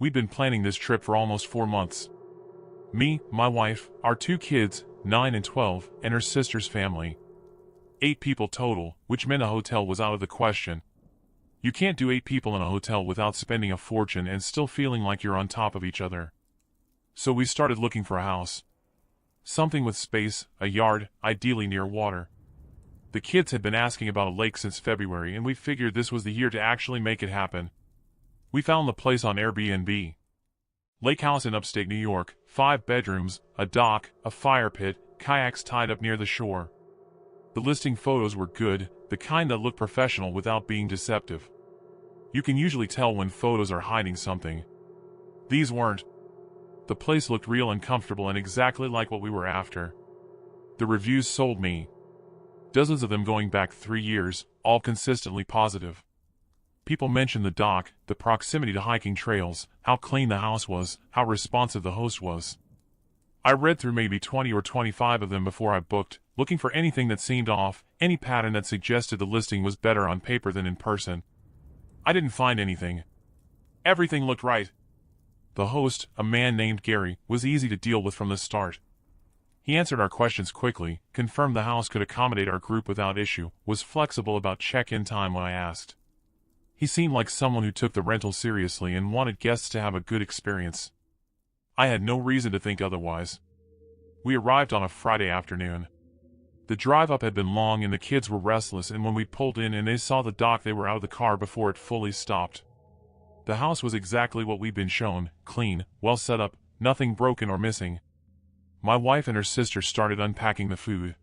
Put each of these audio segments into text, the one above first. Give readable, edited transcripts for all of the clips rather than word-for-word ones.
We'd been planning this trip for almost 4 months. Me, my wife, our 2 kids, 9 and 12, and her sister's family. 8 people total, which meant a hotel was out of the question. You can't do 8 people in a hotel without spending a fortune and still feeling like you're on top of each other. So we started looking for a house. Something with space, a yard, ideally near water. The kids had been asking about a lake since February, and we figured this was the year to actually make it happen. We found the place on Airbnb. Lake house in upstate New York, 5 bedrooms, a dock, a fire pit, kayaks tied up near the shore. The listing photos were good, the kind that look professional without being deceptive. You can usually tell when photos are hiding something. These weren't. The place looked real and comfortable and exactly like what we were after. The reviews sold me. Dozens of them going back 3 years, all consistently positive. People mentioned the dock, the proximity to hiking trails, how clean the house was, how responsive the host was. I read through maybe 20 or 25 of them before I booked, looking for anything that seemed off, any pattern that suggested the listing was better on paper than in person. I didn't find anything. Everything looked right. The host, a man named Gary, was easy to deal with from the start. He answered our questions quickly, confirmed the house could accommodate our group without issue, was flexible about check-in time when I asked. He seemed like someone who took the rental seriously and wanted guests to have a good experience. I had no reason to think otherwise. We arrived on a Friday afternoon. The drive up had been long and the kids were restless, and when we pulled in and they saw the dock, they were out of the car before it fully stopped. The house was exactly what we'd been shown, clean, well set up, nothing broken or missing. My wife and her sister started unpacking the food.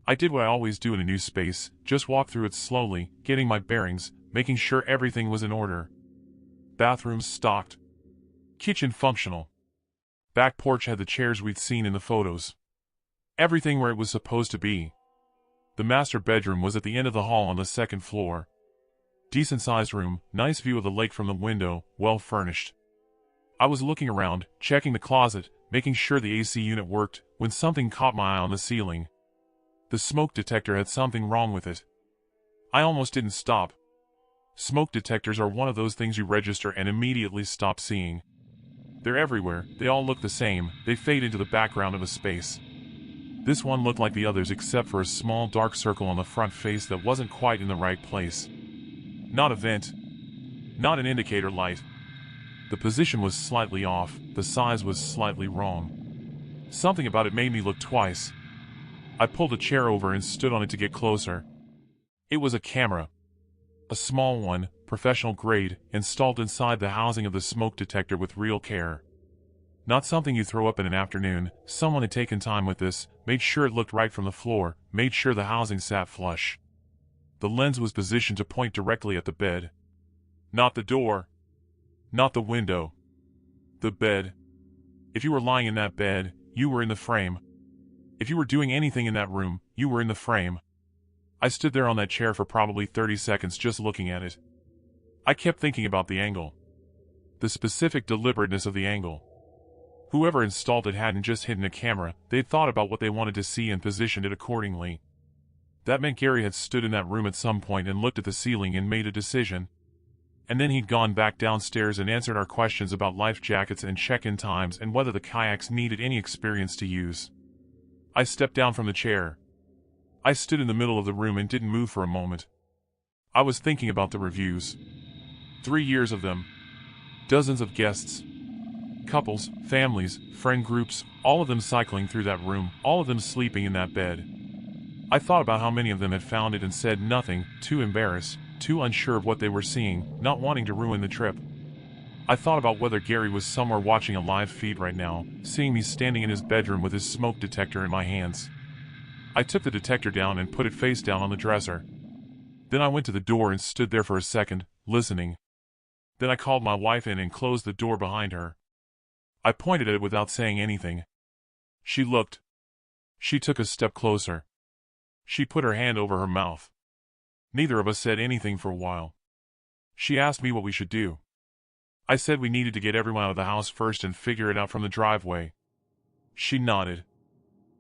I did what I always do in a new space, just walk through it slowly, getting my bearings, making sure everything was in order. Bathrooms stocked. Kitchen functional. Back porch had the chairs we'd seen in the photos. Everything where it was supposed to be. The master bedroom was at the end of the hall on the 2nd floor. Decent-sized room, nice view of the lake from the window, well furnished. I was looking around, checking the closet, making sure the AC unit worked, when something caught my eye on the ceiling. The smoke detector had something wrong with it. I almost didn't stop. Smoke detectors are one of those things you register and immediately stop seeing. They're everywhere, they all look the same, they fade into the background of a space. This one looked like the others except for a small dark circle on the front face that wasn't quite in the right place. Not a vent. Not an indicator light. The position was slightly off, the size was slightly wrong. Something about it made me look twice. I pulled a chair over and stood on it to get closer. It was a camera. A small one, professional grade, installed inside the housing of the smoke detector with real care. Not something you throw up in an afternoon. Someone had taken time with this, made sure it looked right from the floor, made sure the housing sat flush. The lens was positioned to point directly at the bed. Not the door. Not the window. The bed. If you were lying in that bed, you were in the frame. If you were doing anything in that room, you were in the frame. I stood there on that chair for probably 30 seconds just looking at it. I kept thinking about the angle. The specific deliberateness of the angle. Whoever installed it hadn't just hidden a camera, they'd thought about what they wanted to see and positioned it accordingly. That meant Gary had stood in that room at some point and looked at the ceiling and made a decision. And then he'd gone back downstairs and answered our questions about life jackets and check-in times and whether the kayaks needed any experience to use. I stepped down from the chair. I stood in the middle of the room and didn't move for a moment. I was thinking about the reviews. 3 years of them. Dozens of guests. Couples, families, friend groups, all of them cycling through that room, all of them sleeping in that bed. I thought about how many of them had found it and said nothing, too embarrassed, too unsure of what they were seeing, not wanting to ruin the trip. I thought about whether Gary was somewhere watching a live feed right now, seeing me standing in his bedroom with his smoke detector in my hands. I took the detector down and put it face down on the dresser. Then I went to the door and stood there for a second, listening. Then I called my wife in and closed the door behind her. I pointed at it without saying anything. She looked. She took a step closer. She put her hand over her mouth. Neither of us said anything for a while. She asked me what we should do. I said we needed to get everyone out of the house first and figure it out from the driveway. She nodded.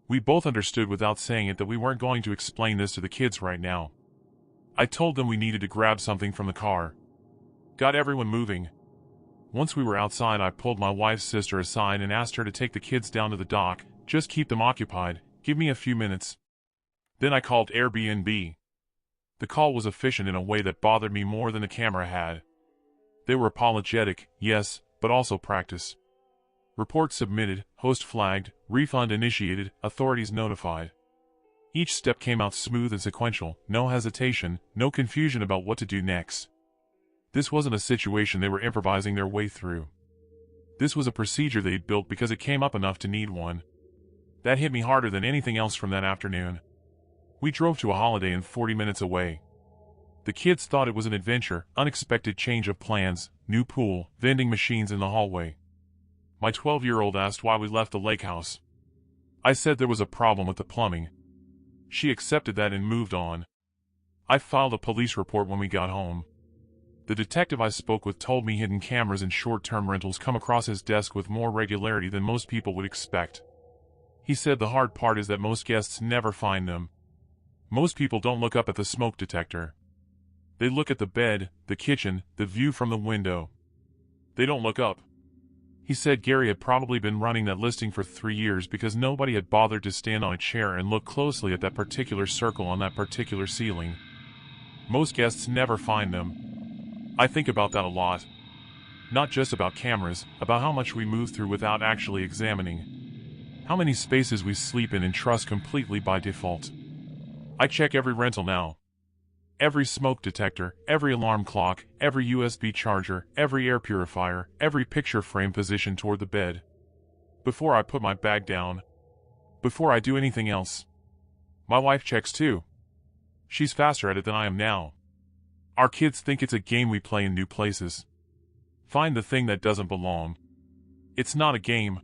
We both understood without saying it that we weren't going to explain this to the kids right now. I told them we needed to grab something from the car. Got everyone moving. Once we were outside, I pulled my wife's sister aside and asked her to take the kids down to the dock. Just keep them occupied. Give me a few minutes. Then I called Airbnb. The call was efficient in a way that bothered me more than the camera had. They were apologetic, yes, but also practice. Report submitted, host flagged, refund initiated, authorities notified. Each step came out smooth and sequential, no hesitation, no confusion about what to do next. This wasn't a situation they were improvising their way through. This was a procedure they'd built because it came up enough to need one. That hit me harder than anything else from that afternoon. We drove to a Holiday Inn 40 minutes away. The kids thought it was an adventure, unexpected change of plans, new pool, vending machines in the hallway. My 12-year-old asked why we left the lake house. I said there was a problem with the plumbing. She accepted that and moved on. I filed a police report when we got home. The detective I spoke with told me hidden cameras in short-term rentals come across his desk with more regularity than most people would expect. He said the hard part is that most guests never find them. Most people don't look up at the smoke detector. They look at the bed, the kitchen, the view from the window. They don't look up. He said Gary had probably been running that listing for 3 years because nobody had bothered to stand on a chair and look closely at that particular circle on that particular ceiling. Most guests never find them. I think about that a lot. Not just about cameras, about how much we move through without actually examining. How many spaces we sleep in and trust completely by default. I check every rental now. Every smoke detector, every alarm clock, every USB charger, every air purifier, every picture frame positioned toward the bed. Before I put my bag down. Before I do anything else. My wife checks too. She's faster at it than I am now. Our kids think it's a game we play in new places. Find the thing that doesn't belong. It's not a game.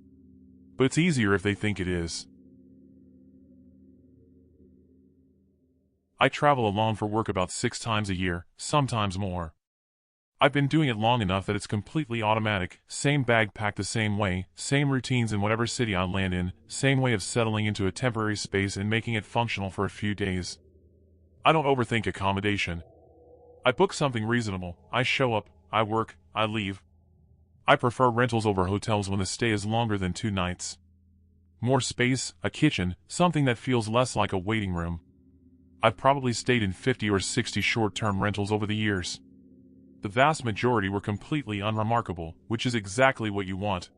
But it's easier if they think it is. I travel alone for work about 6 times a year, sometimes more. I've been doing it long enough that it's completely automatic, same bag packed the same way, same routines in whatever city I land in, same way of settling into a temporary space and making it functional for a few days. I don't overthink accommodation. I book something reasonable, I show up, I work, I leave. I prefer rentals over hotels when the stay is longer than 2 nights. More space, a kitchen, something that feels less like a waiting room. I've probably stayed in 50 or 60 short-term rentals over the years. The vast majority were completely unremarkable, which is exactly what you want.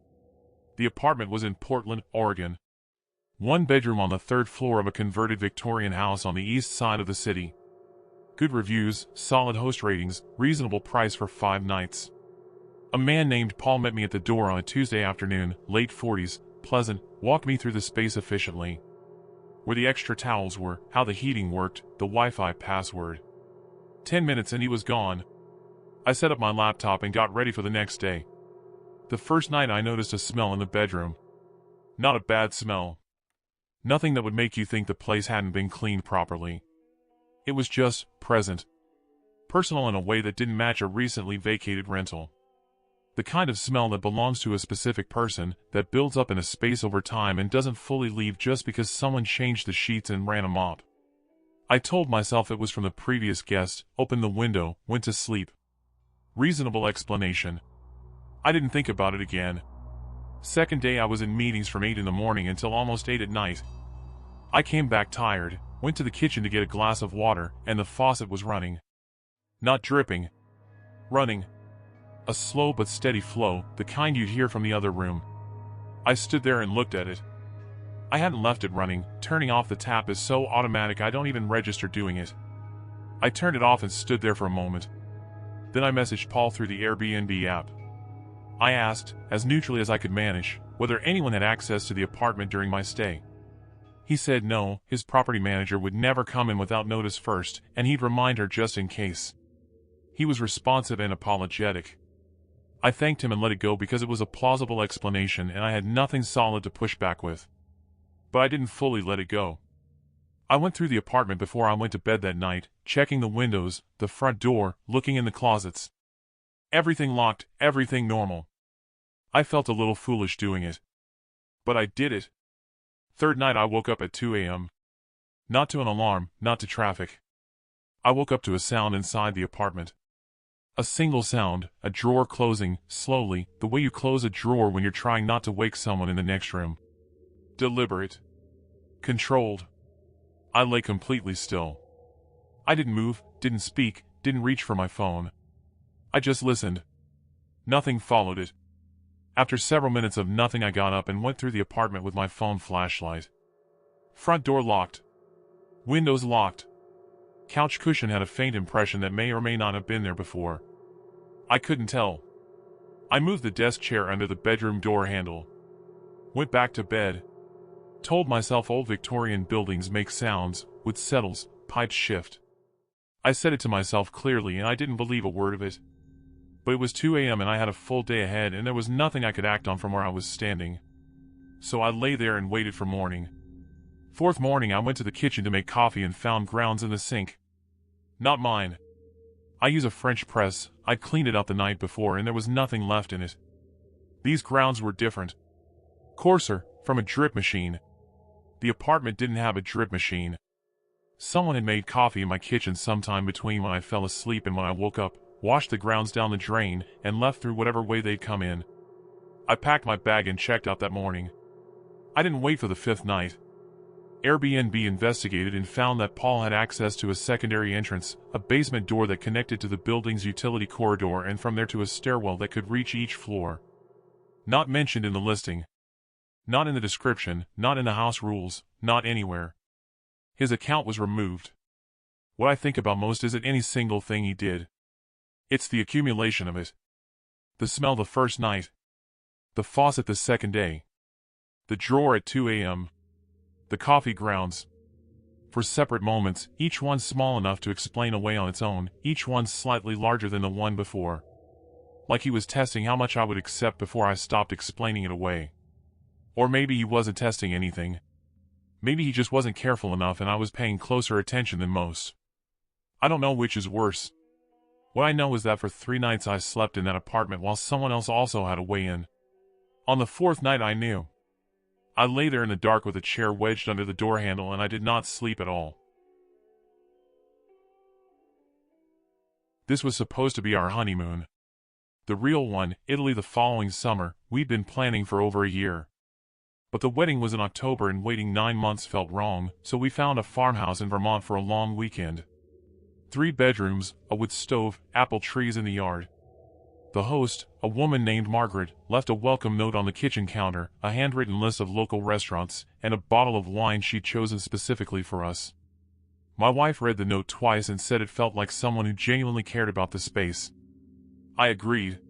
The apartment was in Portland, Oregon. 1 bedroom on the 3rd floor of a converted Victorian house on the east side of the city. Good reviews, solid host ratings, reasonable price for 5 nights. A man named Paul met me at the door on a Tuesday afternoon, late 40s, pleasant, walked me through the space efficiently. Where the extra towels were, how the heating worked, the Wi-Fi password. 10 minutes and he was gone. I set up my laptop and got ready for the next day. The first night I noticed a smell in the bedroom. Not a bad smell. Nothing that would make you think the place hadn't been cleaned properly. It was just present. Personal in a way that didn't match a recently vacated rental. The kind of smell that belongs to a specific person, that builds up in a space over time and doesn't fully leave just because someone changed the sheets and ran a mop. I told myself it was from the previous guest, opened the window, went to sleep. Reasonable explanation. I didn't think about it again. Second day I was in meetings from 8 in the morning until almost 8 at night. I came back tired, went to the kitchen to get a glass of water, and the faucet was running. Not dripping. Running. A slow but steady flow, the kind you'd hear from the other room. I stood there and looked at it. I hadn't left it running. Turning off the tap is so automatic I don't even register doing it. I turned it off and stood there for a moment. Then I messaged Paul through the Airbnb app. I asked, as neutrally as I could manage, whether anyone had access to the apartment during my stay. He said no, his property manager would never come in without notice first, and he'd remind her just in case. He was responsive and apologetic. I thanked him and let it go because it was a plausible explanation and I had nothing solid to push back with. But I didn't fully let it go. I went through the apartment before I went to bed that night, checking the windows, the front door, looking in the closets. Everything locked, everything normal. I felt a little foolish doing it. But I did it. Third night I woke up at 2 a.m. Not to an alarm, not to traffic. I woke up to a sound inside the apartment. A single sound, a drawer closing, slowly, the way you close a drawer when you're trying not to wake someone in the next room. Deliberate. Controlled. I lay completely still. I didn't move, didn't speak, didn't reach for my phone. I just listened. Nothing followed it. After several minutes of nothing, I got up and went through the apartment with my phone flashlight. Front door locked. Windows locked. Couch cushion had a faint impression that may or may not have been there before. I couldn't tell. I moved the desk chair under the bedroom door handle. Went back to bed. Told myself old Victorian buildings make sounds, wood settles, pipes shift. I said it to myself clearly and I didn't believe a word of it. But it was 2 a.m. and I had a full day ahead and there was nothing I could act on from where I was standing. So I lay there and waited for morning. Fourth morning I went to the kitchen to make coffee and found grounds in the sink. Not mine. I use a French press. I'd cleaned it up the night before and there was nothing left in it. These grounds were different. Coarser, from a drip machine. The apartment didn't have a drip machine. Someone had made coffee in my kitchen sometime between when I fell asleep and when I woke up, washed the grounds down the drain, and left through whatever way they'd come in. I packed my bag and checked out that morning. I didn't wait for the fifth night. Airbnb investigated and found that Paul had access to a secondary entrance, a basement door that connected to the building's utility corridor and from there to a stairwell that could reach each floor. Not mentioned in the listing. Not in the description, not in the house rules, not anywhere. His account was removed. What I think about most isn't any single thing he did. It's the accumulation of it. The smell the first night. The faucet the second day. The drawer at 2 a.m. The coffee grounds. For separate moments, each one small enough to explain away on its own, each one slightly larger than the one before. Like he was testing how much I would accept before I stopped explaining it away. Or maybe he wasn't testing anything. Maybe he just wasn't careful enough and I was paying closer attention than most. I don't know which is worse. What I know is that for 3 nights I slept in that apartment while someone else also had a way in. On the 4th night I knew. I lay there in the dark with a chair wedged under the door handle and I did not sleep at all. This was supposed to be our honeymoon. The real one, Italy the following summer, we'd been planning for over a year. But the wedding was in October and waiting 9 months felt wrong, so we found a farmhouse in Vermont for a long weekend. 3 bedrooms, a wood stove, apple trees in the yard. The host, a woman named Margaret, left a welcome note on the kitchen counter, a handwritten list of local restaurants, and a bottle of wine she'd chosen specifically for us. My wife read the note twice and said it felt like someone who genuinely cared about the space. I agreed.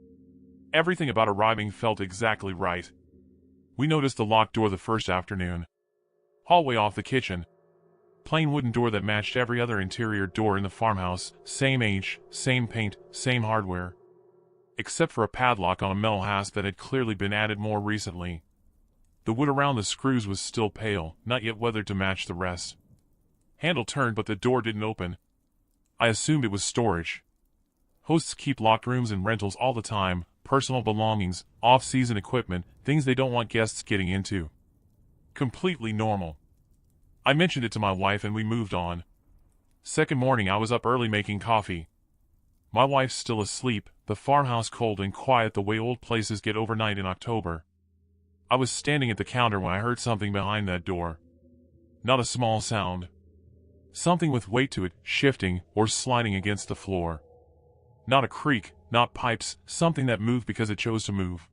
Everything about arriving felt exactly right. We noticed the locked door the first afternoon. Hallway off the kitchen. Plain wooden door that matched every other interior door in the farmhouse, same age, same paint, same hardware. Except for a padlock on a metal hasp that had clearly been added more recently. The wood around the screws was still pale, not yet weathered to match the rest. Handle turned but the door didn't open. I assumed it was storage. Hosts keep locked rooms and rentals all the time, personal belongings, off-season equipment, things they don't want guests getting into. Completely normal. I mentioned it to my wife and we moved on. Second morning I was up early making coffee. My wife's still asleep, the farmhouse cold and quiet the way old places get overnight in October. I was standing at the counter when I heard something behind that door. Not a small sound. Something with weight to it, shifting or sliding against the floor. Not a creak, not pipes, something that moved because it chose to move.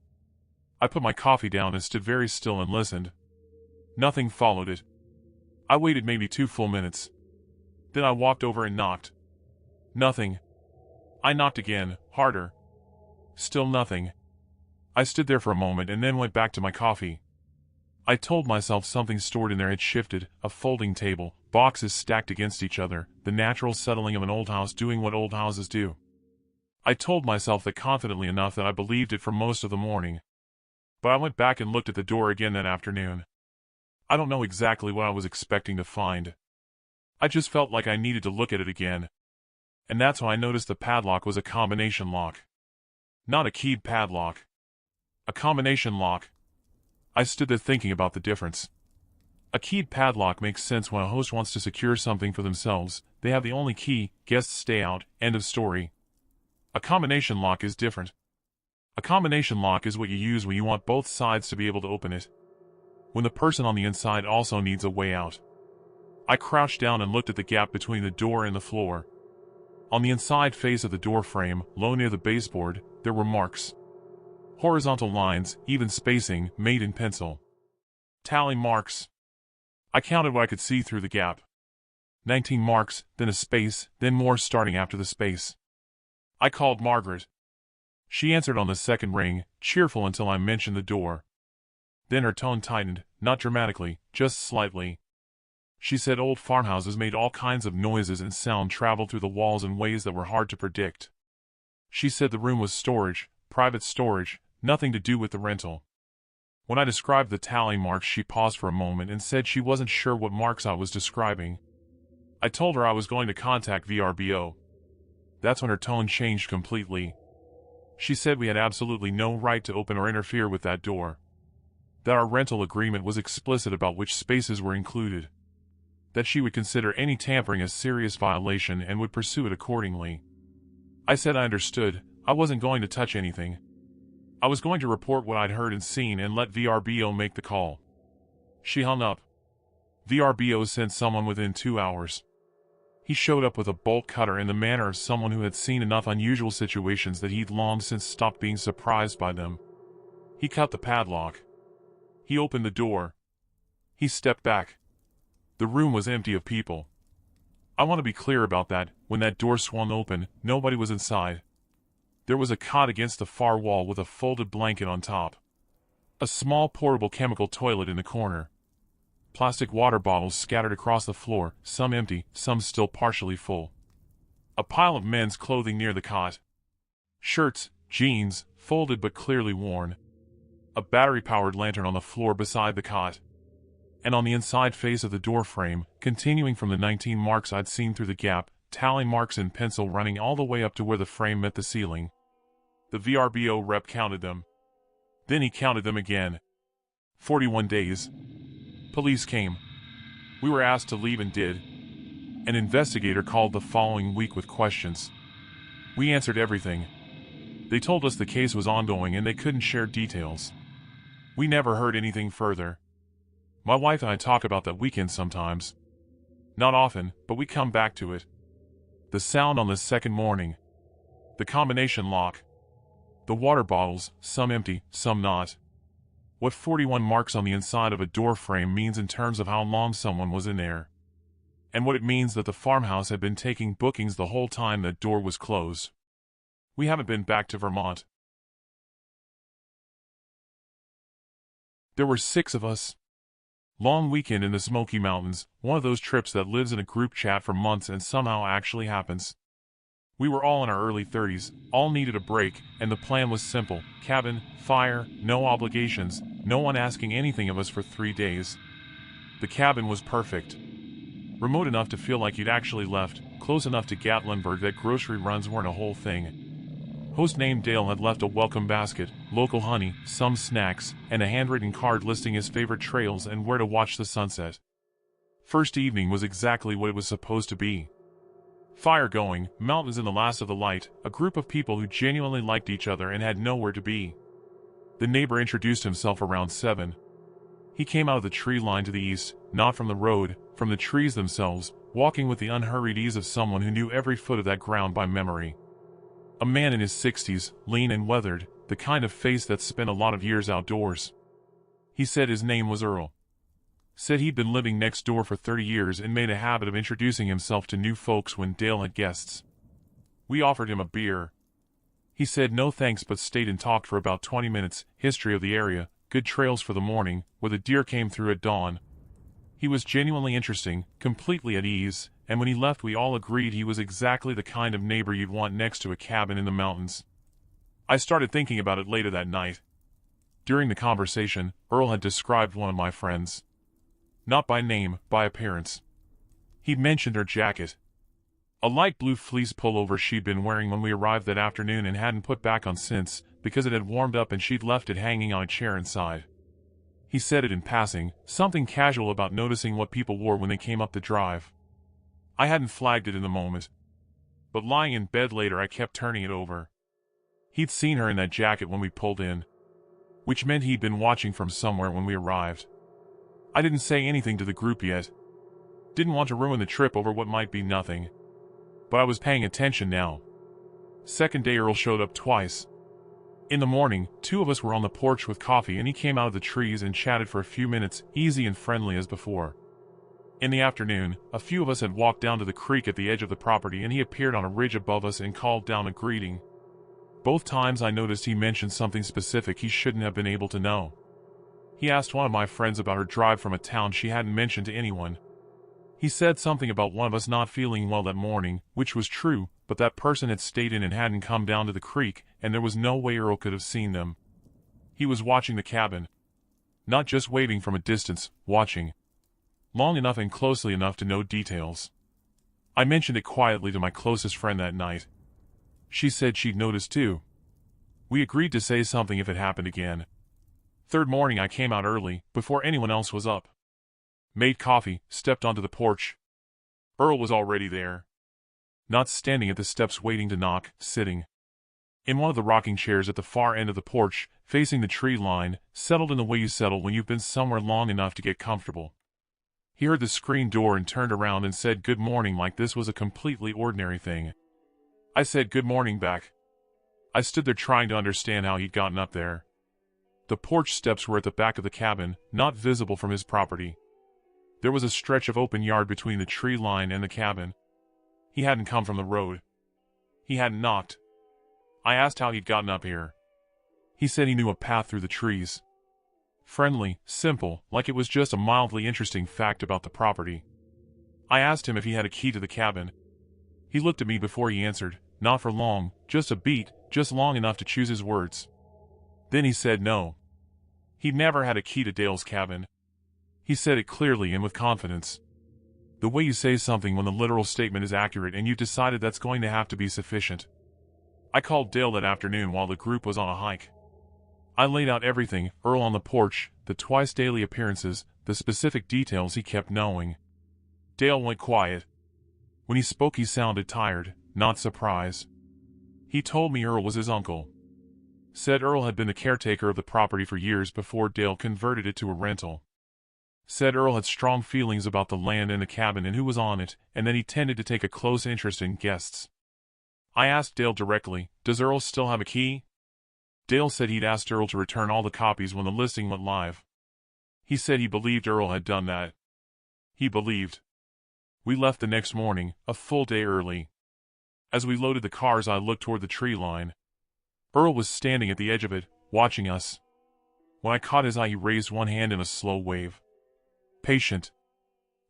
I put my coffee down and stood very still and listened. Nothing followed it. I waited maybe 2 full minutes. Then I walked over and knocked. Nothing. I knocked again, harder. Still nothing. I stood there for a moment and then went back to my coffee. I told myself something stored in there had shifted, a folding table, boxes stacked against each other, the natural settling of an old house doing what old houses do. I told myself that confidently enough that I believed it for most of the morning. But I went back and looked at the door again that afternoon. I don't know exactly what I was expecting to find. I just felt like I needed to look at it again. And that's when I noticed the padlock was a combination lock. Not a keyed padlock. A combination lock. I stood there thinking about the difference. A keyed padlock makes sense when a host wants to secure something for themselves. They have the only key, guests stay out, end of story. A combination lock is different. A combination lock is what you use when you want both sides to be able to open it. When the person on the inside also needs a way out. I crouched down and looked at the gap between the door and the floor. On the inside face of the door frame, low near the baseboard, there were marks. Horizontal lines, even spacing, made in pencil. Tally marks. I counted what I could see through the gap. 19 marks, then a space, then more starting after the space. I called Margaret. She answered on the second ring, cheerful until I mentioned the door. Then her tone tightened, not dramatically, just slightly. She said old farmhouses made all kinds of noises and sound traveled through the walls in ways that were hard to predict. She said the room was storage, private storage, nothing to do with the rental. When I described the tally marks, she paused for a moment and said she wasn't sure what marks I was describing. I told her I was going to contact VRBO. That's when her tone changed completely. She said we had absolutely no right to open or interfere with that door. That our rental agreement was explicit about which spaces were included. That she would consider any tampering a serious violation and would pursue it accordingly. I said I understood, I wasn't going to touch anything. I was going to report what I'd heard and seen and let VRBO make the call. She hung up. VRBO sent someone within 2 hours. He showed up with a bolt cutter in the manner of someone who had seen enough unusual situations that he'd long since stopped being surprised by them. He cut the padlock. He opened the door. He stepped back. The room was empty of people. I want to be clear about that. When that door swung open, nobody was inside. There was a cot against the far wall with a folded blanket on top. A small portable chemical toilet in the corner. Plastic water bottles scattered across the floor, some empty, some still partially full. A pile of men's clothing near the cot. Shirts, jeans, folded but clearly worn. A battery-powered lantern on the floor beside the cot. And on the inside face of the door frame, continuing from the 19 marks I'd seen through the gap, tally marks in pencil running all the way up to where the frame met the ceiling. The VRBO rep counted them. Then he counted them again. 41 days. Police came. We were asked to leave and did. An investigator called the following week with questions. We answered everything. They told us the case was ongoing and they couldn't share details. We never heard anything further. My wife and I talk about that weekend sometimes. Not often, but we come back to it. The sound on the second morning. The combination lock. The water bottles, some empty, some not. What 41 marks on the inside of a door frame means in terms of how long someone was in there. And what it means that the farmhouse had been taking bookings the whole time that door was closed. We haven't been back to Vermont. There were 6 of us. Long weekend in the Smoky Mountains, one of those trips that lives in a group chat for months and somehow actually happens. We were all in our early 30s, all needed a break, and the plan was simple: cabin, fire, no obligations, no one asking anything of us for 3 days. The cabin was perfect. Remote enough to feel like you'd actually left, close enough to Gatlinburg that grocery runs weren't a whole thing. Host named Dale had left a welcome basket, local honey, some snacks, and a handwritten card listing his favorite trails and where to watch the sunset. First evening was exactly what it was supposed to be. Fire going, mountains in the last of the light, a group of people who genuinely liked each other and had nowhere to be. The neighbor introduced himself around 7. He came out of the tree line to the east, not from the road, from the trees themselves, walking with the unhurried ease of someone who knew every foot of that ground by memory. A man in his 60s, lean and weathered, the kind of face that spent a lot of years outdoors. He said his name was Earl. Said he'd been living next door for 30 years and made a habit of introducing himself to new folks when Dale had guests. We offered him a beer. He said no thanks but stayed and talked for about 20 minutes, history of the area, good trails for the morning, where the deer came through at dawn. He was genuinely interesting, completely at ease, and when he left we all agreed he was exactly the kind of neighbor you'd want next to a cabin in the mountains. I started thinking about it later that night. During the conversation, Earl had described one of my friends. Not by name, by appearance. He'd mentioned her jacket. A light blue fleece pullover she'd been wearing when we arrived that afternoon and hadn't put back on since, because it had warmed up and she'd left it hanging on a chair inside. He said it in passing, something casual about noticing what people wore when they came up the drive. I hadn't flagged it in the moment. but lying in bed later I kept turning it over. He'd seen her in that jacket when we pulled in, which meant he'd been watching from somewhere when we arrived. I didn't say anything to the group yet. Didn't want to ruin the trip over what might be nothing. But I was paying attention now. Second day Earl showed up twice. In the morning, two of us were on the porch with coffee and he came out of the trees and chatted for a few minutes, easy and friendly as before. In the afternoon, a few of us had walked down to the creek at the edge of the property and he appeared on a ridge above us and called down a greeting. Both times I noticed he mentioned something specific he shouldn't have been able to know. He asked one of my friends about her drive from a town she hadn't mentioned to anyone. He said something about one of us not feeling well that morning, which was true, but that person had stayed in and hadn't come down to the creek, and there was no way Earl could have seen them. He was watching the cabin. Not just waving from a distance, watching. Long enough and closely enough to know details. I mentioned it quietly to my closest friend that night. She said she'd noticed too. We agreed to say something if it happened again. Third morning I came out early, before anyone else was up. Made coffee, stepped onto the porch. Earl was already there. Not standing at the steps waiting to knock, sitting. In one of the rocking chairs at the far end of the porch, facing the tree line, settled in the way you settle when you've been somewhere long enough to get comfortable. He heard the screen door and turned around and said good morning like this was a completely ordinary thing. I said good morning back. I stood there trying to understand how he'd gotten up there. The porch steps were at the back of the cabin, not visible from his property. There was a stretch of open yard between the tree line and the cabin. He hadn't come from the road. He hadn't knocked. I asked how he'd gotten up here. He said he knew a path through the trees. Friendly, simple, like it was just a mildly interesting fact about the property. I asked him if he had a key to the cabin. He looked at me before he answered, not for long, just a beat, just long enough to choose his words. Then he said no. He'd never had a key to Dale's cabin. He said it clearly and with confidence. The way you say something when the literal statement is accurate and you've decided that's going to have to be sufficient. I called Dale that afternoon while the group was on a hike. I laid out everything, Earl on the porch, the twice daily appearances, the specific details he kept knowing. Dale went quiet. When he spoke he sounded tired, not surprised. He told me Earl was his uncle. Said Earl had been the caretaker of the property for years before Dale converted it to a rental. Said Earl had strong feelings about the land and the cabin and who was on it, and that he tended to take a close interest in guests. I asked Dale directly, does Earl still have a key? Dale said he'd asked Earl to return all the copies when the listing went live. He said he believed Earl had done that. He believed. We left the next morning, a full day early. As we loaded the cars I looked toward the tree line. Earl was standing at the edge of it, watching us. When I caught his eye he raised one hand in a slow wave. Patient.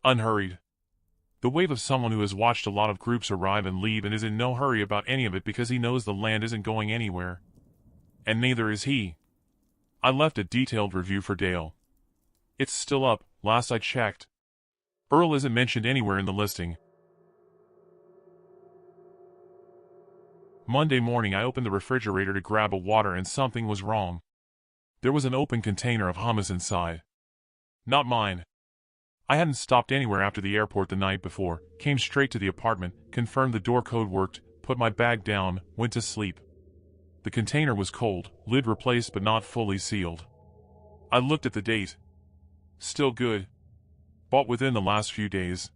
Unhurried. The wave of someone who has watched a lot of groups arrive and leave and is in no hurry about any of it because he knows the land isn't going anywhere. And neither is he. I left a detailed review for Dale. It's still up, last I checked. Earl isn't mentioned anywhere in the listing. Monday morning I opened the refrigerator to grab a water and something was wrong. There was an open container of hummus inside. Not mine. I hadn't stopped anywhere after the airport the night before, came straight to the apartment, confirmed the door code worked, put my bag down, went to sleep. The container was cold, lid replaced but not fully sealed. I looked at the date. Still good. Bought within the last few days.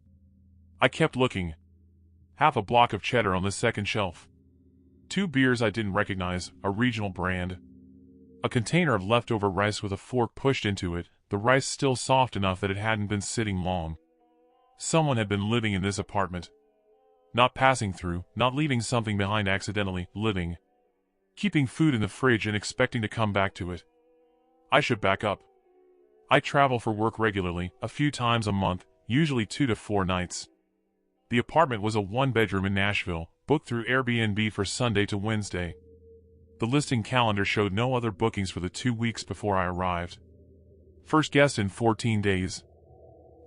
I kept looking. Half a block of cheddar on the second shelf. 2 beers I didn't recognize, a regional brand. A container of leftover rice with a fork pushed into it, the rice still soft enough that it hadn't been sitting long. Someone had been living in this apartment. Not passing through, not leaving something behind accidentally, living. Keeping food in the fridge and expecting to come back to it. I should back up. I travel for work regularly, a few times a month, usually 2 to 4 nights. The apartment was a 1-bedroom in Nashville, booked through Airbnb for Sunday to Wednesday. The listing calendar showed no other bookings for the 2 weeks before I arrived. First guest in 14 days.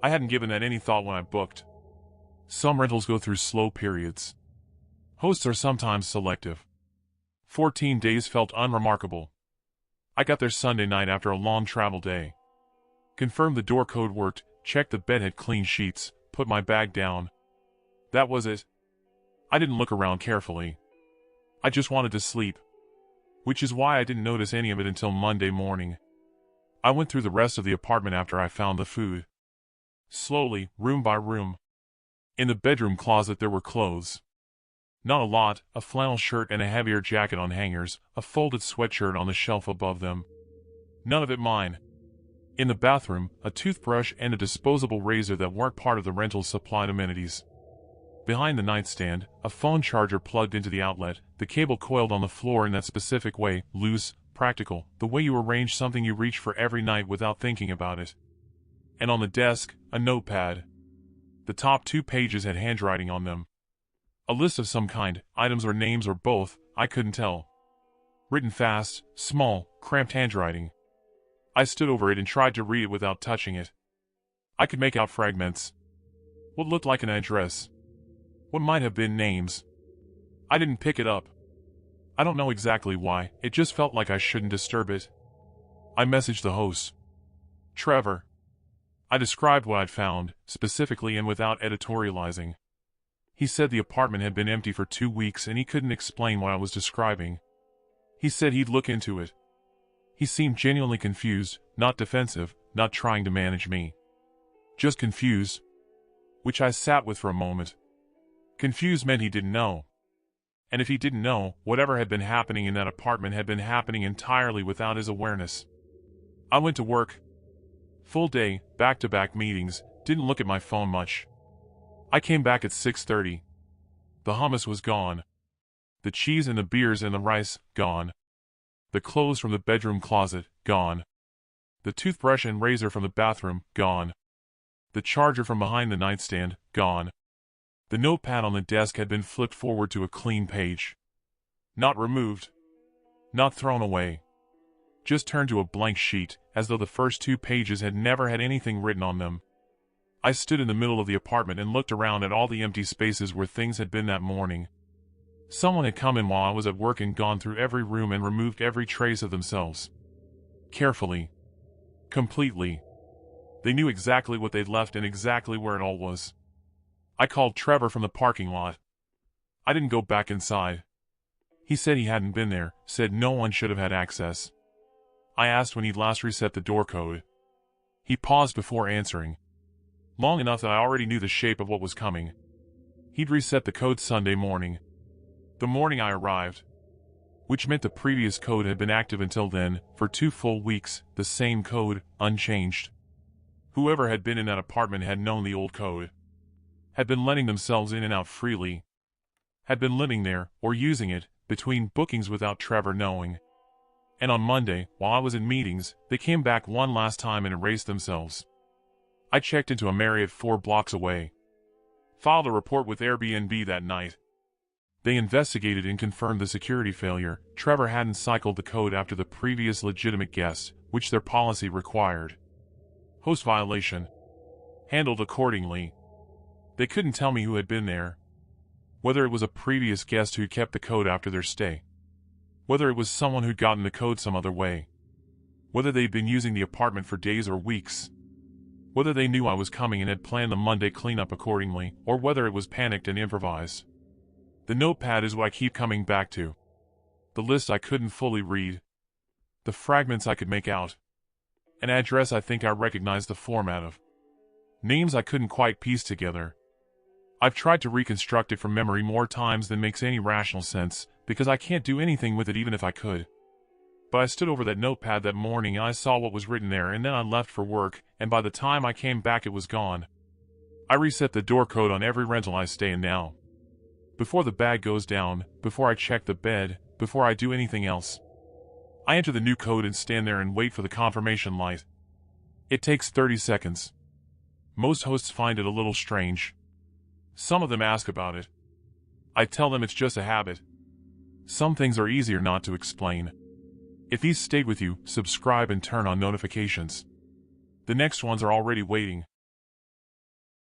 I hadn't given that any thought when I booked. Some rentals go through slow periods. Hosts are sometimes selective. 14 days felt unremarkable. I got there Sunday night after a long travel day. Confirmed the door code worked, checked the bed had clean sheets, put my bag down. That was it. I didn't look around carefully. I just wanted to sleep. Which is why I didn't notice any of it until Monday morning. I went through the rest of the apartment after I found the food. Slowly, room by room. In the bedroom closet there were clothes. Not a lot, a flannel shirt and a heavier jacket on hangers, a folded sweatshirt on the shelf above them. None of it mine. In the bathroom, a toothbrush and a disposable razor that weren't part of the rental's supplied amenities. Behind the nightstand, a phone charger plugged into the outlet, the cable coiled on the floor in that specific way, loose, practical, the way you arrange something you reach for every night without thinking about it. And on the desk, a notepad. The top 2 pages had handwriting on them. A list of some kind, items or names or both, I couldn't tell. Written fast, small, cramped handwriting. I stood over it and tried to read it without touching it. I could make out fragments. What looked like an address. What might have been names. I didn't pick it up. I don't know exactly why, it just felt like I shouldn't disturb it. I messaged the host. Trevor. I described what I'd found, specifically and without editorializing. He said the apartment had been empty for 2 weeks and he couldn't explain what I was describing. He said he'd look into it. He seemed genuinely confused, not defensive, not trying to manage me. Just confused. Which I sat with for a moment. Confused meant he didn't know. And if he didn't know, whatever had been happening in that apartment had been happening entirely without his awareness. I went to work. Full day, back-to-back meetings, didn't look at my phone much. I came back at 6:30. The hummus was gone. The cheese and the beers and the rice, gone. The clothes from the bedroom closet, gone. The toothbrush and razor from the bathroom, gone. The charger from behind the nightstand, gone. The notepad on the desk had been flipped forward to a clean page. Not removed. Not thrown away. Just turned to a blank sheet, as though the first 2 pages had never had anything written on them. I stood in the middle of the apartment and looked around at all the empty spaces where things had been that morning. Someone had come in while I was at work and gone through every room and removed every trace of themselves. Carefully. Completely. They knew exactly what they'd left and exactly where it all was. I called Trevor from the parking lot. I didn't go back inside. He said he hadn't been there, said no one should have had access. I asked when he'd last reset the door code. He paused before answering. Long enough that I already knew the shape of what was coming. He'd reset the code Sunday morning. The morning I arrived. Which meant the previous code had been active until then, for 2 full weeks, the same code, unchanged. Whoever had been in that apartment had known the old code. Had been letting themselves in and out freely. Had been living there, or using it, between bookings without Trevor knowing. And on Monday, while I was in meetings, they came back one last time and erased themselves. I checked into a Marriott 4 blocks away. Filed a report with Airbnb that night. They investigated and confirmed the security failure. Trevor hadn't cycled the code after the previous legitimate guest, which their policy required. Host violation. Handled accordingly. They couldn't tell me who had been there. Whether it was a previous guest who kept the code after their stay. Whether it was someone who'd gotten the code some other way. Whether they'd been using the apartment for days or weeks. Whether they knew I was coming and had planned the Monday cleanup accordingly, or whether it was panicked and improvised. The notepad is what I keep coming back to. The list I couldn't fully read. The fragments I could make out. An address I think I recognized the format of. Names I couldn't quite piece together. I've tried to reconstruct it from memory more times than makes any rational sense, because I can't do anything with it even if I could. But I stood over that notepad that morning and I saw what was written there, and then I left for work, and by the time I came back it was gone. I reset the door code on every rental I stay in now. Before the bag goes down, before I check the bed, before I do anything else. I enter the new code and stand there and wait for the confirmation light. It takes 30 seconds. Most hosts find it a little strange. Some of them ask about it. I tell them it's just a habit. Some things are easier not to explain. If these stayed with you, subscribe and turn on notifications. The next ones are already waiting.